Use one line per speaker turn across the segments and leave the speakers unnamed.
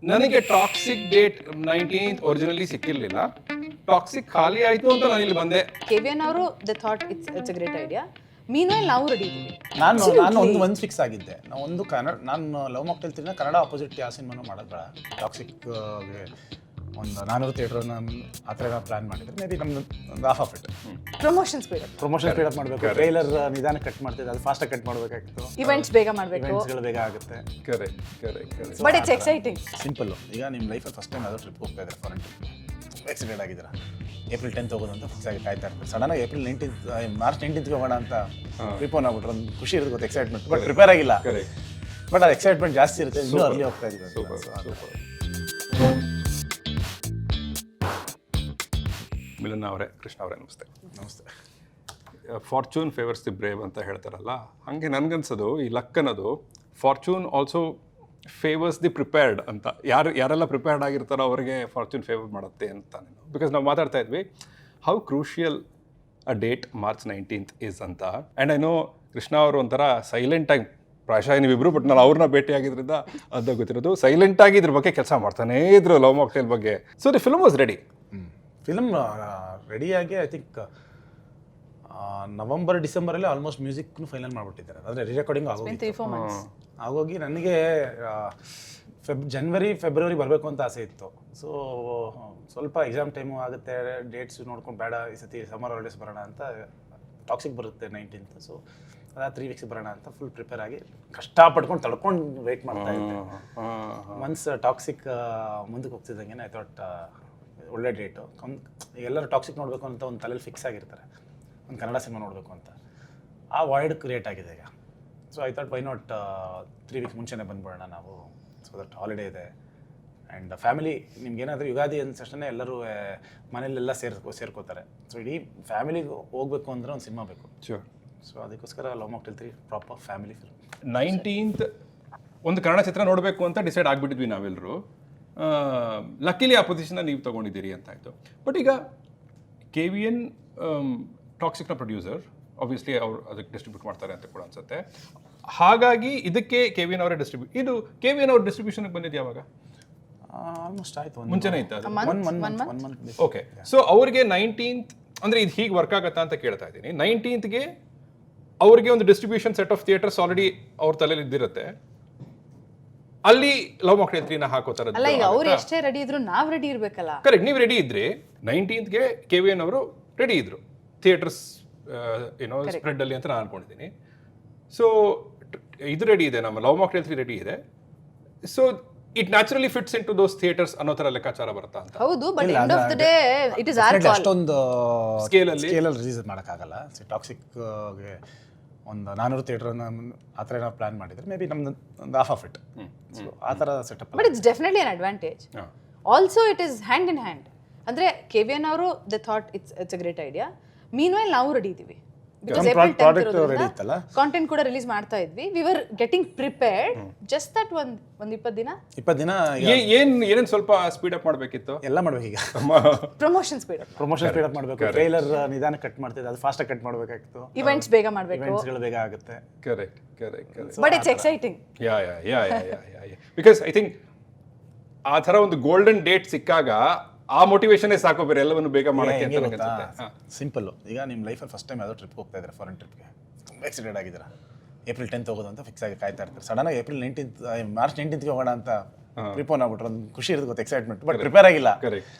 ನನಗೆ Toxic date 19th originally ಸಿಕ್ಕಿರ್ಲಿಲ್ಲ. ಟಾಕ್ಸಿಕ್ ಖಾಲಿ ಆಯ್ತು ಅಂತ ನಾನು ಇಲ್ಲಿ ಬಂದೆ.
ಕೆವಿಎನ್ ಅವರು they thought it's a great idea. Meanwhile ನಾವು ರೆಡಿ ಇದ್ದೀವಿ.
ನಾನು ಒಂದು ಫಿಕ್ಸ್ ಆಗಿದ್ದೆ. ನಾನು ಲವ್ ಮಾಕ್ಟೇಲ್ 3 ಕನ್ನಡ ಆಪೋಸಿಟ್ ಯಾವ ಸಿನಿಮಾನು ಮಾಡೋದು ಬೇಡ. ಟಾಕ್ಸಿಕ್ ಒಂದು 400 ಥಿಯೇಟರ್ನ ಆ ಥರ ಪ್ಲಾನ್ ಮಾಡಿದ್ರೆ ಮೇ ಬಿ ನಮ್ದು ಒಂದು half of it
promotion speed
up ಮಾಡಬೇಕು. ಟ್ರೈಲರ್ ನಿಧಾನ ಕಟ್ ಮಾಡ್ತಿದ್ದೆ, ಅದು ಫಾಸ್ಟಾಗಿ ಕಟ್ ಮಾಡಬೇಕಾಗಿತ್ತು.
ಇವೆಂಟ್ಸ್ ಬೇಗ ಮಾಡಬೇಕು,
ಇವೆಂಟ್ಸ್ಗಳು ಬೇಗ ಆಗುತ್ತೆ.
Correct.
But it's exciting.
Simple. ಈಗ ನಿಮ್ಮ ಲೈಫಲ್ಲಿ ಫಸ್ಟ್ ಟೈಮ್ ಯಾವುದೋ ಟ್ರಿಪ್ ಹೋಗ್ತಾ ಇದ್ದಾರೆ, ಫಾರಿನ್ ಟ್ರಿಪ್, ತುಂಬ ಎಕ್ಸೈಟೆಡ್ ಆಗಿದ್ದೀರಾ. ಏಪ್ರಿಲ್ 10th ಹೋಗೋದು ಅಂತ ಫಿಕ್ಸ್ ಆಗಿ ಕಾಯ್ತಾ ಇರ್ತಾರೆ. ಸಡನ್ನಾಗಿ ಏಪ್ರಿಲ್ 19th ಮಾರ್ಚ್ 19th ಹೋಗೋಣ ಅಂತ ಪ್ರಿಪೋನ್ ಆಗ್ಬಿಟ್ರೆ ಒಂದು ಖುಷಿ ಇರುತ್ತೆ ಗೊತ್ತು, ಎಕ್ಸೈಟ್ಮೆಂಟ್. ಬಟ್ ಪ್ರಿಪೇರ್ ಆಗಿಲ್ಲ, ಬಟ್ ಅದು ಎಕ್ಸೈಟ್ಮೆಂಟ್ ಜಾಸ್ತಿ ಇರುತ್ತೆ. ಇನ್ನೂ ಅರ್ಲಿ ಹೋಗ್ತಾ ಇದ್ದೀವಿ.
ಮಿಲನ್ ಅವರೇ, ಕೃಷ್ಣ ಅವರೇ, ನಮಸ್ತೆ.
ನಮಸ್ತೆ.
ಫಾರ್ಚೂನ್ ಫೇವರ್ಸ್ ದಿ ಬ್ರೇವ್ ಅಂತ ಹೇಳ್ತಾರಲ್ಲ, ಹಾಗೆ ನನಗನ್ಸೋದು ಈ ಲಕ್ ಅನ್ನೋದು fortune also favours the prepared ಅಂತ. ಯಾರೆಲ್ಲ ಪ್ರಿಪೇರ್ಡ್ ಆಗಿರ್ತಾರೋ ಅವರಿಗೆ ಫಾರ್ಚೂನ್ ಫೇವರ್ ಮಾಡುತ್ತೆ ಅಂತ. ಬಿಕಾಸ್ ನಾವು ಮಾತಾಡ್ತಾ ಇದ್ವಿ how crucial a date March 19th is ಅಂತ. ಆ್ಯಂಡ್ ಐ ನೋ ಕೃಷ್ಣ ಅವರು ಒಂಥರ ಸೈಲೆಂಟಾಗಿ, ಪ್ರಾಯಶಃ ನೀವಿಬ್ರು, ಬಟ್ ನಾನು ಅವ್ರನ್ನ ಭೇಟಿಯಾಗಿದ್ದರಿಂದ ಅದು ಗೊತ್ತಿರೋದು, ಸೈಲೆಂಟಾಗಿ ಇದ್ರ ಬಗ್ಗೆ ಕೆಲಸ ಮಾಡ್ತಾನೇ ಇದ್ರು, ಲವ್ ಮಾಕ್ಟೇಲ್ ಬಗ್ಗೆ. So the film was ready.
Film ರೆಡಿಯಾಗಿ ಐ ಥಿಂಕ್ ನವಂಬರ್ ಡಿಸೆಂಬರಲ್ಲಿ ಆಲ್ಮೋಸ್ಟ್ ಮ್ಯೂಸಿಕ್ನು ಫೈನಲ್ ಮಾಡಿಬಿಟ್ಟಿದ್ದಾರೆ. ಅಂದರೆ ರಿರೆಕಾರ್ಡಿಂಗ್ ಆಗೋಗಿ ನನಗೆ ಜನವರಿ ಫೆಬ್ರವರಿ ಬರಬೇಕು ಅಂತ ಆಸೆ ಇತ್ತು. ಸೊ ಸ್ವಲ್ಪ ಎಕ್ಸಾಮ್ ಟೈಮು ಆಗುತ್ತೆ, ಡೇಟ್ಸ್ ನೋಡ್ಕೊಂಡು ಬೇಡ ಈ ಸತಿ ಸಮ್ಮರ್ ಹಾಲಿಡೇಸ್ ಬರೋಣ ಅಂತ. ಟಾಕ್ಸಿಕ್ ಬರುತ್ತೆ 19th, ಸೊ ಅದ 3 weeks ಬರೋಣ ಅಂತ ಫುಲ್ ಪ್ರಿಪೇರ್ ಆಗಿ ಕಷ್ಟಪಟ್ಕೊಂಡು ತಡ್ಕೊಂಡು ವೆಯ್ಟ್ ಮಾಡ್ತಾ ಇದ್ದೆ. ಒನ್ಸ್ ಟಾಕ್ಸಿಕ್ ಮುಂದಕ್ಕೆ ಹೋಗ್ತಿದ್ದಂಗೆ ಐ ಥಾಟ್ ಒಳ್ಳೆ ಡೇಟು. ಎಲ್ಲರೂ ಟಾಕ್ಸಿಕ್ ನೋಡಬೇಕು ಅಂತ ಒಂದು ತಲೆಯಲ್ಲಿ ಫಿಕ್ಸ್ ಆಗಿರ್ತಾರೆ, ಒಂದು ಕನ್ನಡ ಸಿನಿಮಾ ನೋಡಬೇಕು ಅಂತ. ಆ ವಾಯ್ಡ್ ಕ್ರಿಯೇಟ್ ಆಗಿದೆ ಈಗ. So I thought why not 3 weeks ಮುಂಚೆನೇ ಬಂದ್ಬಿಡೋಣ ನಾವು. ಸೊ ದಟ್ ಹಾಲಿಡೇ ಇದೆ ಆ್ಯಂಡ್ ಫ್ಯಾಮಿಲಿ, ನಿಮ್ಗೇನಾದರೂ ಯುಗಾದಿ ಅಂದ ತಕ್ಷಣ ಎಲ್ಲರೂ ಮನೇಲೆಲ್ಲ ಸೇರ್ಕೋತಾರೆ. ಸೊ ಇಡೀ ಫ್ಯಾಮಿಲಿಗೆ ಹೋಗ್ಬೇಕು ಅಂದರೆ ಒಂದು ಸಿನಿಮಾ ಬೇಕು. ಸೊ ಅದಕ್ಕೋಸ್ಕರ love Mocktail 3 proper family film.
19th ಒಂದು ಕನ್ನಡ ಚಿತ್ರ ನೋಡಬೇಕು ಅಂತ ಡಿಸೈಡ್ ಆಗಿಬಿಟ್ಟಿದ್ವಿ ನಾವೆಲ್ಲರೂ. ಲಕ್ಕಿಲಿ ಆ ಪೊಸಿಷನ್ನ ನೀವು ತೊಗೊಂಡಿದ್ದೀರಿ ಅಂತಾಯಿತು. ಬಟ್ ಈಗ KVN ಟಾಕ್ಸಿಕ್ನ ಪ್ರೊಡ್ಯೂಸರ್, ಆಬ್ವಿಯಸ್ಲಿ ಅವ್ರು ಅದಕ್ಕೆ ಡಿಸ್ಟ್ರಿಬ್ಯೂಟ್ ಮಾಡ್ತಾರೆ ಅಂತ ಕೂಡ ಅನ್ಸುತ್ತೆ. ಹಾಗಾಗಿ ಇದಕ್ಕೆ KVN ಅವರೇ ಇದು KVN ಅವ್ರ ಡಿಸ್ಟ್ರಿಬ್ಯೂಷನ್ಗೆ ಬಂದಿದ್ದು ಯಾವಾಗ?
ಆಲ್ಮೋಸ್ಟ್ ಆಯಿತು,
ಮುಂಚೆನೇ ಇತ್ತು ಅದು.
One month.
ಓಕೆ. ಸೊ ಅವ್ರಿಗೆ 19th ಅಂದರೆ ಇದು ಹೀಗೆ ವರ್ಕ್ ಆಗತ್ತಾ ಅಂತ ಕೇಳ್ತಾ ಇದ್ದೀನಿ. 19th ಅವ್ರಿಗೆ ಒಂದು distribution set of theatres already ಅವ್ರ ತಲೆಯಲ್ಲಿ ಇದ್ದಿರುತ್ತೆ. ಅಲ್ಲಿ ಲವ್ ಮಾಕ್ಟೇಲ್ 3ನ ಹಾಕೋತಾರೆ.
ಅಲ್ಲ, ಈಗ ಅವ್ರು ಎಷ್ಟೇ ರೆಡಿ ಇದ್ರು ನಾವು ರೆಡಿ ಇರಬೇಕಲ್ಲ.
ಕರೆಕ್ಟ್, ನೀವು ರೆಡಿ ಇದ್ರಿ. 19th KVN ಅವರು ರೆಡಿ ಇದ್ರು, ಥಿಯೇಟರ್ಸ್ ಸ್ಪ್ರೆಡ್ ಅಲ್ಲಿ ಅಂತ ನಾನು ಅನ್ಕೊಂಡಿದ್ದೀನಿ. ಸೊ ಇದು ರೆಡಿ ಇದೆ, ನಮ್ಮ ಲವ್ ಮಾಕ್ಟೇಲ್ 3 ರೆಡಿ ಇದೆ. So it naturally fits in to those theatres ಅನ್ನೋ ಥರ ಲೆಕ್ಕಾಚಾರ ಬರುತ್ತಾ ಅಂತ.
ಹೌದು, but end of the day it is our call.
ಅಷ್ಟೊಂದು
ಸ್ಕೇಲಲ್ಲಿ
ರಿಲೀಸ್ ಮಾಡೋಕ್ಕಾಗಲ್ಲ. ಟಾಕ್ಸಿಕ್ಗೆ ಒಂದು 400 ಥಿಯೇಟರ್ನ ಆ ಥರ ನಾವು ಪ್ಲಾನ್ ಮಾಡಿದ್ರೆ ಮೇ ಬಿ ನಮ್ದು ಒಂದು ಹಾಫ್ ಆಫ್ ಇಟ್. ಸೊ ಆ ಥರ setup.
But it's definitely an advantage. Also it is hand in hand. ಅಂದರೆ KVN ಅವರು they thought it's a great idea. Meanwhile ನಾವು ರೆಡಿ ಇದ್ದೀವಿ. ಬಿಕಾಸ್ ಏಪ್ರಿಲ್ 10th ಇರೋದ್ರಿಂದ ಕಾಂಟೆಂಟ್ ಕೂಡ ರಿಲೀಸ್ ಮಾಡ್ತಾ ಇದ್ವಿ. We were getting prepared. Just that ಒಂದು 20 ದಿನ
ಏನೇನು ಸ್ವಲ್ಪ ಸ್ಪೀಡ್ ಅಪ್ ಮಾಡಬೇಕಿತ್ತು,
ಎಲ್ಲ ಮಾಡ್ಬೇಕು. ಈಗ
ಪ್ರಮೋಷನ್ ಸ್ಪೀಡ್ ಅಪ್
ಮಾಡಬೇಕು. ಟ್ರೈಲರ್ ನಿಧಾನ ಕಟ್ ಮಾಡ್ತಿದ್ದೆ, ಅದು ಫಾಸ್ಟಾಗಿ ಕಟ್ ಮಾಡಬೇಕಾಗಿತ್ತು.
ಇವೆಂಟ್ಸ್ ಬೇಗ ಮಾಡಬೇಕು,
ಇವೆಂಟ್ಸ್ಗಳು ಬೇಗ ಆಗುತ್ತೆ.
Correct.
But it's exciting.
Because I think ಆ ಥರ ಒಂದು ಗೋಲ್ಡನ್ ಡೇಟ್ ಸಿಕ್ಕಾಗ ಆ ಮೋಟಿವೇಶನ್ ಸಾಕು, ಬೇರೆ ಎಲ್ಲವನ್ನು ಬೇಗ ಮಾಡೋಕ್ಕೆ ಅಂತ ನನಗೆ ಅನ್ಸುತ್ತೆ.
ಸಿಂಪಲ್ಲು. ಈಗ ನಿಮ್ಮ ಲೈಫಲ್ಲಿ ಫಸ್ಟ್ ಟೈಮ್ ಯಾವುದೋ ಟ್ರಿಪ್ ಹೋಗ್ತಾ ಇದ್ದಾರೆ, ಫಾರಿನ್ ಟ್ರಿಪ್ಗೆ, ತುಂಬ ಎಕ್ಸೈಟೆಡ್ ಆಗಿದ್ದೀರಾ. ಏಪ್ರಿಲ್ 10th ಹೋಗೋದು ಅಂತ ಫಿಕ್ಸ್ ಆಗಿ ಕಾಯ್ತಾ ಇರ್ತಾರೆ. ಸಡನ್ನಾಗಿ ಏಪ್ರಿಲ್ 19th ಮಾರ್ಚ್ 19th ಹೋಗೋಣ ಅಂತ ಪ್ರಿಪೋನ್ ಆಗ್ಬಿಟ್ರೆ ಒಂದು ಖುಷಿ ಇರುತ್ತೆ ಗೊತ್ತು, ಎಕ್ಸೈಟ್ಮೆಂಟ್. ಬಟ್ ಪ್ರಿಪೇರ್ ಆಗಿಲ್ಲ,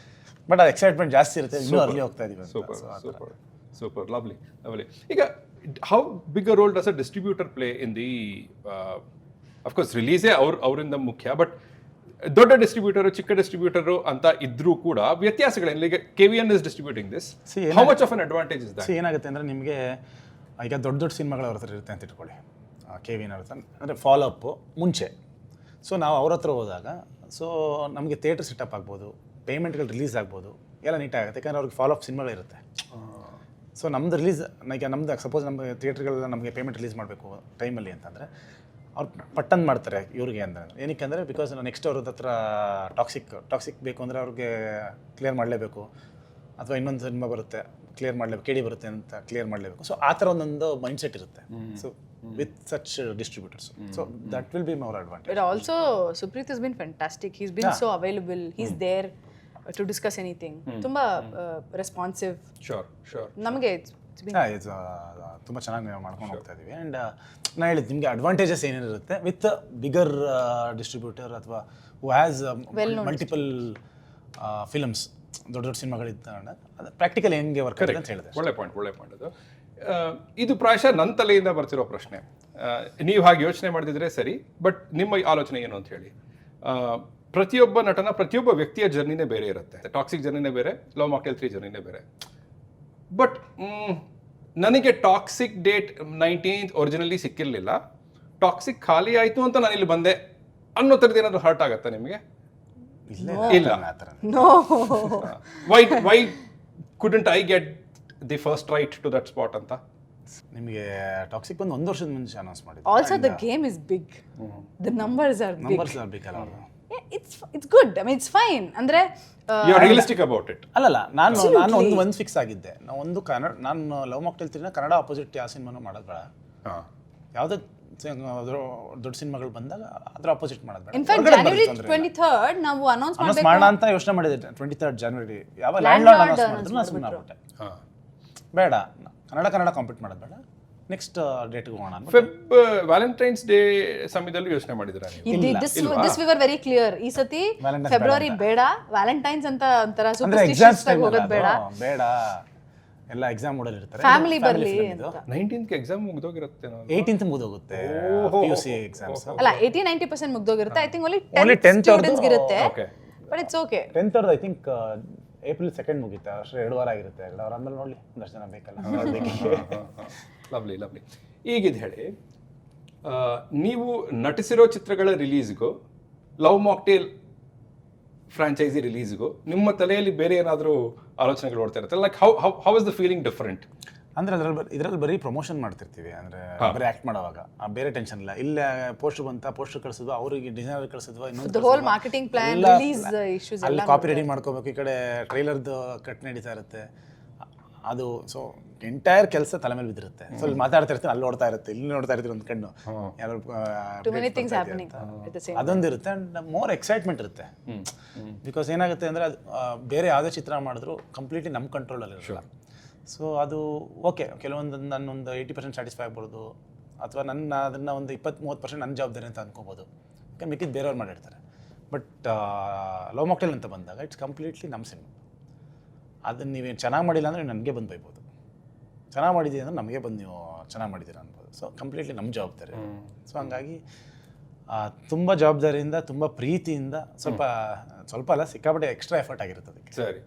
ಬಟ್ ಅದು ಎಕ್ಸೈಟ್ಮೆಂಟ್ ಜಾಸ್ತಿ ಇರುತ್ತೆ. ಇನ್ನೂ ಅರ್ಲಿ ಹೋಗ್ತಾ ಇದೀವಿ.
Super lovely. ಈಗ how big a role does a distributor play in the ಅಫ್ಕೋರ್ಸ್ ರಿಲೀಸೇ ಅವರಿಂದ ಮುಖ್ಯ, ಬಟ್ ದೊಡ್ಡ ಡಿಸ್ಟ್ರಿಬ್ಯೂಟರು ಚಿಕ್ಕ ಡಿಸ್ಟ್ರಿಬ್ಯೂಟರು ಅಂತ ಇದ್ರೂ ಕೂಡ ವ್ಯತ್ಯಾಸಗಳೇನು? ಈಗ KVN is distributing this, how much of an advantage is that?
ಏನಾಗುತ್ತೆ ಅಂದರೆ ನಿಮಗೆ ಈಗ ದೊಡ್ಡ ಸಿನಿಮಾಗಳು ಅವ್ರ ಹತ್ರ ಇರುತ್ತೆ ಅಂತ ಇಟ್ಕೊಳ್ಳಿ. KVN ಅವ್ರ ಹತ್ರ ಅಂದರೆ ಫಾಲೋ ಅಪ್ಪು ಮುಂಚೆ. ಸೊ ನಾವು ಅವ್ರ ಹತ್ರ ಹೋದಾಗ ಸೊ ನಮಗೆ ಥಿಯೇಟರ್ ಸೆಟಪ್ ಆಗ್ಬೋದು, ಪೇಮೆಂಟ್ಗಳು ರಿಲೀಸ್ ಆಗ್ಬೋದು, ಎಲ್ಲ ನೀಟಾಗುತ್ತೆ. ಯಾಕಂದರೆ ಅವ್ರಿಗೆ ಫಾಲೋ ಅಪ್ ಸಿನಿಮಾಗಳಿರುತ್ತೆ. ಸೊ ನಮ್ದು ರಿಲೀಸ್ ಈಗ ನಮ್ದು ಸಪೋಸ್ ನಮ್ಮ ಥಿಯೇಟ್ರ್ಗಳೆಲ್ಲ ನಮಗೆ ಪೇಮೆಂಟ್ ರಿಲೀಸ್ ಮಾಡಬೇಕು ಟೈಮಲ್ಲಿ ಅಂತಂದರೆ ಅವ್ರು ಪಟ್ಟನ್ ಮಾಡ್ತಾರೆ ಇವ್ರಿಗೆ. ಅಂದರೆ ಏನಕ್ಕೆ ಅಂದರೆ ಬಿಕಾಸ್ ನೆಕ್ಸ್ಟ್ ಅವ್ರ ಹತ್ರ ಟಾಕ್ಸಿಕ್ ಬೇಕು ಅಂದರೆ ಅವ್ರಿಗೆ ಕ್ಲಿಯರ್ ಮಾಡಲೇಬೇಕು, ಅಥವಾ ಇನ್ನೊಂದು ಸಿನಿಮಾ ಬರುತ್ತೆ ಕ್ಲಿಯರ್ ಮಾಡಲೇಬೇಕು, KD ಬರುತ್ತೆ ಅಂತ ಕ್ಲಿಯರ್ ಮಾಡಲೇಬೇಕು. ಸೊ ಆ ಥರ ಒಂದೊಂದು ಮೈಂಡ್ಸೆಟ್ ಇರುತ್ತೆ. So with such distributors. So that will be more advantage.
But also, Supreet has been fantastic. He's been so available. He's there to discuss anything. Tumba responsive.
Sure sure
ನಮಗೆ it's been
ತುಂಬ ಚೆನ್ನಾಗಿ ನಾವು ಮಾಡ್ಕೊಂಡು ಹೋಗ್ತಾ ಇದ್ದೀವಿ. And ನಾನು ಹೇಳಿದ್ದು ನಿಮಗೆ ಅಡ್ವಾಂಟೇಜಸ್ ಏನೇನಿರುತ್ತೆ ವಿತ್ ಬಿಗರ್ ಡಿಸ್ಟ್ರಿಬ್ಯೂಟರ್ ಅಥವಾ ಹೂ ಹ್ಯಾಸ್ ಮಲ್ಟಿಪಲ್ ಫಿಲಮ್ಸ್, ದೊಡ್ಡ ದೊಡ್ಡ ಸಿನಿಮಾಗಳಿದ್ದ ಅದು ಪ್ರಾಕ್ಟಿಕಲ್ ಹೆಂಗೆ ವರ್ಕ್ ಆಗುತ್ತೆ ಅಂತ ಹೇಳಿದೆ.
ಒಳ್ಳೆ ಪಾಯಿಂಟ್ ಅದು. ಇದು ಪ್ರಾಯಶಃ ನನ್ನ ತಲೆಯಿಂದ ಬರ್ತಿರೋ ಪ್ರಶ್ನೆ. ನೀವು ಹಾಗೆ ಯೋಚನೆ ಮಾಡ್ತಿದ್ರೆ ಸರಿ, ಬಟ್ ನಿಮ್ಮ ಆಲೋಚನೆ ಏನು ಅಂತ ಹೇಳಿ. ಪ್ರತಿಯೊಬ್ಬ ನಟನ ಪ್ರತಿಯೊಬ್ಬ ವ್ಯಕ್ತಿಯ ಜರ್ನಿನೇ ಬೇರೆ ಇರುತ್ತೆ. ಟಾಕ್ಸಿಕ್ ಜರ್ನಿನೇ ಬೇರೆ, ಲವ್ ಮಾಕ್ಟೇಲ್ 3 ಜರ್ನಿನೇ ಬೇರೆ. ಬಟ್ ನನಗೆ ಟಾಕ್ಸಿಕ್ ಡೇಟ್ 19th ಒರಿಜಿನಲಿ ಸಿಕ್ಕಿರಲಿಲ್ಲ, ಟಾಕ್ಸಿಕ್ ಖಾಲಿ ಆಯಿತು ಅಂತ ನಾನು ಇಲ್ಲಿ ಬಂದೆ ಅನ್ನೋ ಥರದ್ದು ಏನಾದರೂ ಹರ್ಟ್ ಆಗುತ್ತಾ ನಿಮಗೆ? ಇಲ್ಲ.
no.
Why couldn't I get the first right to that spot ಅಂತ?
ನಿಮಗೆ ಟಾಕ್ಸಿಕ್ ಬಂದು 1 ವರ್ಷದ ಮುಂಚೆ ಅನೌನ್ಸ್ ಮಾಡಿದ್ರು.
Also the game is big. The numbers are big.
Numbers ಬೇಕಲ್ಲ ಅವ್ರದ್ದು.
Yeah, it's good. I mean, it's fine. ಅಂದ್ರೆ
you are realistic about it.
ಅಲ್ಲಲ್ಲ, ನಾನು ಒಂದು ಫಿಕ್ಸ್ ಆಗಿದ್ದೆ. ನಾನು ಲವ್ ಮಾಕ್ಟೇಲ್ 3ನ ಕನ್ನಡ ಅಪೋಸಿಟ್ ಯಾವ ಸಿನಿಮಾನು ಮಾಡೋದು ಬೇಡ. ಯಾವುದೇ ದೊಡ್ಡ ಸಿನಿಮಾಗಳು ಬಂದಾಗ ಅದ್ರ ಅಪೋಸಿಟ್ ಮಾಡೋದು ಬೇಡ.
ಇನ್ಫ್ಯಾಕ್ಟ್ January 23rd ನಾವು ಅನೌನ್ಸ್
ಅನೌನ್ಸ್ ಮಾಡೋಣ ಅಂತ ಯೋಚನೆ ಮಾಡಿದ್ದೆ. 23rd January ಯಾವ ಲ್ಯಾಂಡ್ಲಾರ್ಡ್ ಅನೌನ್ಸ್ ಮಾಡಿದ್ರು ನಾನು ಸುಮ್ಮನೆ ಆಗ್ಬಿಟ್ಟೆ. ಬೇಡ, ಕನ್ನಡ ಕಾಂಪೀಟ್ ಮಾಡೋದು ಬೇಡ, ನೆಕ್ಸ್ಟ್ ಡೇಟ್ಗೆ ಹೋಗೋಣ ಅಂತ.
ವ್ಯಾಲೆಂಟೈನ್ಸ್ ಡೇ ಸಮಯದಲ್ಲಿ ಯೋಚನೆ ಮಾಡಿದ್ರ?
This we were very clear. ಈ ಸತಿ ಫೆಬ್ರವರಿ ಬೇಡ, ವ್ಯಾಲೆಂಟೈನ್ಸ್ ಅಂತ ಒಂಥರ
ಅಂದ್ರೆ
ಸೂಪರ್ಸ್ಟಿಷಿಯಸ್ ಆಗಿ ಹೋಗೋದು ಬೇಡ,
ಬೇಡ, ಎಲ್ಲ ಎಕ್ಸಾಮ್ ಮೋಡಲ್ಲಿ ಇರ್ತಾರೆ.
ಫ್ಯಾಮಿಲಿ ಬರ್ಲಿ ಅಂತ.
19th ಎಕ್ಸಾಮ್ ಮುಗಿದೋಗಿರುತ್ತೆ,
18th ಮುಗಿದೋಗುತ್ತೆ PUC ಎಕ್ಸಾಮ್ಸ್.
ಅಲ್ಲ 80-90% ಮುಗ್ದೋಗಿರುತ್ತೆ. ಐ ಥಿಂಕ್ ಓನ್ಲಿ 10 ಸ್ಟೂಡೆಂಟ್ಸ್ ಇರುತ್ತೆ, ಬಟ್ ಇಟ್ಸ್ ಓಕೆ.
10th ಅವ್ರದ್ದು ಐ ಥಿಂಕ್ April 2nd ಮುಗಿಯುತ್ತೆ. ಅಷ್ಟೇ 2 ವಾರ ಆಗಿರುತ್ತೆ. 2 ವಾರ ಆದ್ಮೇಲೆ ನೋಡ್ಲಿ, ಒಂದಷ್ಟು ಜನ ಬೇಕಲ್ಲ ನೋಡ್ಲಿಕ್ಕೆ.
ಲವ್ಲಿ. ಈಗಿದ್ದು ಹೇಳಿ, ನೀವು ನಟಿಸಿರೋ ಚಿತ್ರಗಳ ರಿಲೀಸ್ಗೂ ಲವ್ ಮಾಕ್ಟೇಲ್ ಫ್ರಾಂಚೈಸಿ ರಿಲೀಸ್ಗೂ ನಿಮ್ಮ ತಲೆಯಲ್ಲಿ ಬೇರೆ ಏನಾದರೂ ಆಲೋಚನೆಗಳು ಓಡ್ತಾ ಇರುತ್ತೆ? Like how is the feeling different?
ಅಂದ್ರೆ ಇದರಲ್ಲಿ ಬರೀ ಪ್ರಮೋಷನ್ ಮಾಡ್ತಿರ್ತೀವಿ, ಅಂದ್ರೆ ಬರೀ ಆಕ್ಟ್ ಮಾಡೋವಾಗ ಬೇರೆ ಟೆನ್ಷನ್ ಇಲ್ಲ. ಇಲ್ಲ ಪೋಸ್ಟರ್ ಬಂತ, ಪೋಸ್ಟರ್ ಕಳಿಸಿದ್ವಾ, ಅವರಿಗೆ designer ಕಳಿಸಿದ್ವಾ,
the whole marketing plan, release issues ಎಲ್ಲ
ಅಲ್ಲಿ ಕಾಪಿ ರೆಡಿ ಮಾಡ್ಕೋಬೇಕು, ಈ ಕಡೆ ಟ್ರೈಲರ್ದು ಕಟ್ ನಡೀತಾ ಇರುತ್ತೆ. ಅದು ಸೊ ಎಂಟೈರ್ ಕೆಲಸ ತಲೆ ಮೇಲೆ ಬಿದ್ದಿರುತ್ತೆ. ಸೊ ಇಲ್ಲಿ ಮಾತಾಡ್ತಾ ಇರ್ತೀನಿ, ಅಲ್ಲಿ ನೋಡ್ತಾ ಇರುತ್ತೆ, ಇಲ್ಲಿ ನೋಡ್ತಾ ಇರ್ತೀವಿ ಒಂದು ಕಣ್ಣು, ಯಾರು
too many things happening at the same time.
ಅದೊಂದಿರುತ್ತೆ. ಆ್ಯಂಡ್ ಮೋರ್ ಎಕ್ಸೈಟ್ಮೆಂಟ್ ಇರುತ್ತೆ. ಬಿಕಾಸ್ ಏನಾಗುತ್ತೆ ಅಂದರೆ ಅದು ಬೇರೆ ಯಾವುದೇ ಚಿತ್ರ ಮಾಡಿದ್ರು ಕಂಪ್ಲೀಟ್ಲಿ ನಮ್ಮ ಕಂಟ್ರೋಲಲ್ಲಿ ಇರಲ್ಲ. ಸೊ ಅದು ಓಕೆ, ಕೆಲವೊಂದು ನಾನೊಂದು 80% ಸ್ಯಾಟಿಸ್ಫೈ ಆಗ್ಬೋದು, ಅಥವಾ ಅದನ್ನು ಒಂದು 20-30% ನನ್ನ ಜವಾಬ್ದಾರಿ ಅಂತ ಅಂದ್ಕೋಬೋದು. ಯಾಕಂದ್ರೆ ಮಿಕ್ಕಿದ್ದು ಬೇರೆಯವ್ರು ಮಾಡಿರ್ತಾರೆ. ಬಟ್ ಲವ್ ಮಾಕ್ಟೇಲ್ ಅಂತ ಬಂದಾಗ ಇಟ್ಸ್ ಕಂಪ್ಲೀಟ್ಲಿ ನಮ್ಮ ಸಿನಿಮಾ. ಅದನ್ನು ನೀವೇನು ಚೆನ್ನಾಗಿ ಮಾಡಿಲ್ಲ ಅಂದರೆ ನನಗೆ ಬಂದು ಬೈಬೋದು, ಚೆನ್ನಾಗಿ ಮಾಡಿದ್ದೀವಿ ಅಂದರೆ ನಮಗೆ ಬಂದು ನೀವು ಚೆನ್ನಾಗಿ ಮಾಡಿದ್ದೀರಾ ಅನ್ಬೋದು. ಸೊ ಕಂಪ್ಲೀಟ್ಲಿ ನಮ್ಮ ಜವಾಬ್ದಾರಿ. ಸೊ ಹಂಗಾಗಿ ತುಂಬ ಜವಾಬ್ದಾರಿಯಿಂದ, ತುಂಬ ಪ್ರೀತಿಯಿಂದ, ಸ್ವಲ್ಪ ಅಲ್ಲ ಸಿಕ್ಕಾಪಟ್ಟೆ ಎಕ್ಸ್ಟ್ರಾ ಎಫರ್ಟ್ ಆಗಿರುತ್ತೆ ಅದಕ್ಕೆ.
ಸರಿ.